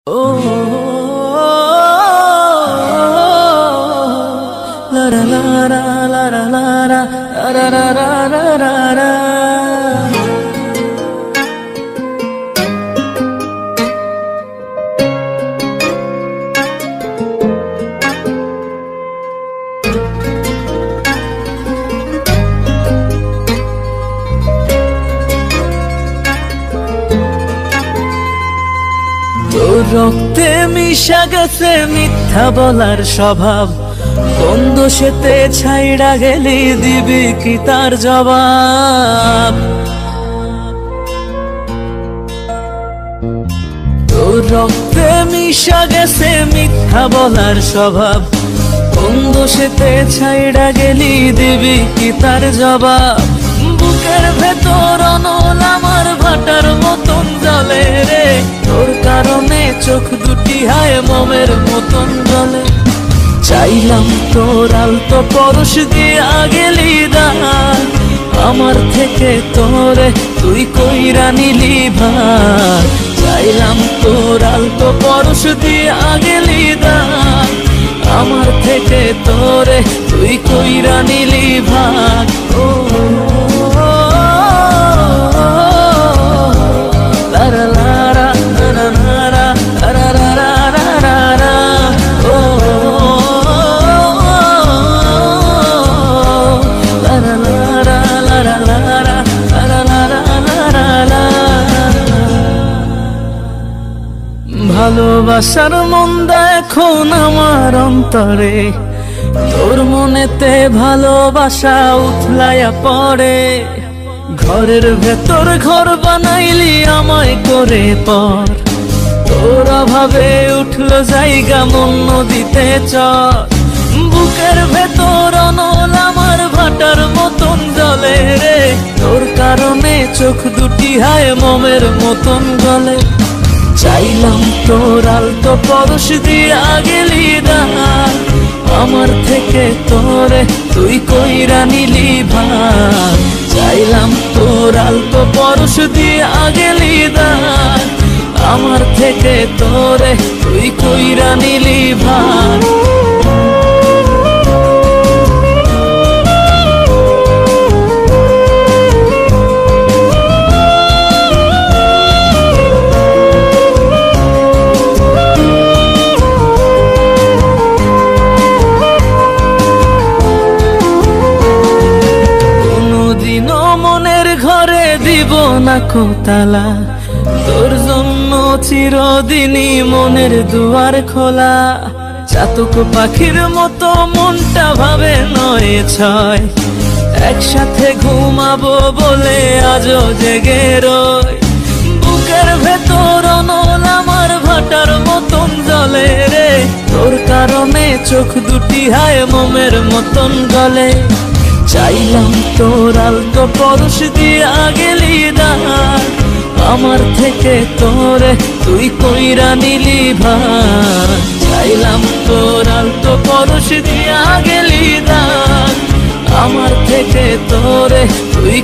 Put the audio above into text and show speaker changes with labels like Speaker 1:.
Speaker 1: Oh, la la la la la la la la la la la la la. রক্তে মিশা গেছে মিথ্যা বলার স্বভাব, কোন দোষেতে ছাইড়া গেলি দিবি কি তার জবাব? তোর রক্তে মিশা গেছে মিথ্যা বলার স্বভাব, কোন দোষেতে ছাইড়া গেলি দিবি কি তার জবাব? বুকের ভেতর অনল আমার ভাটার মতন জ্বলে রে, তোর কারণে চোখ দুটি হায় মোমের মতন জ্বলে। চাইলাম তোর আলতো পরশ দিয়া গেলি দান, আমার থেকে তোরে তুই কইরা নিলি ভার। চাইলাম তোর আলতো পরশ দিয়া গেলি দান, আমার থেকে তোরে তুই কইরা নিলি ভার। ও ভালোবাসার মন্দা এখন আমার অন্তরে, তোর মনেতে ভালোবাসা উথলাইয়া পড়ে। ঘরের ভেতর ঘর বানাইলি আমায় করে পর, তোর অভাবে উঠলো জায়গা মন নদীতে চর। বুকের ভেতর অনল আমার ভাটার মতন জ্বলে রে, তোর কারণে চোখ দুটি হায় মোমের মতন গলে। চাইলাম তোর আলতো পরশ দিয়া গেলি দান, আমার থেকে তোরে তুই কইরা নিলি ভার। চাইলাম তোর আলতো পরশ দিয়া গেলি দান, আমার থেকে তোরে তুই কইরা নিলি ভার। দিব না কোতালা, তোর জন্য চিরদিনই মনের দুয়ার খোলা। চাতক পাখির মতো মনটা ভাবে নয় ছয়, একসাথে ঘুমাবো বলে আজও জেগে রই। বুকের ভেতর অনল আমার ভাটার মতন জ্বলে রে, তোর কারণে চোখ দুটি হায় মোমের মতন গলে। চাইলাম তোর আলতো পরশ দিয়া গেলি দান, আমার থেকে তোরে তুই কইরা নিলি ভার। চাইলাম তোর আলতো পরশ দিয়া গেলি দান, আমার থেকে তোরে তুই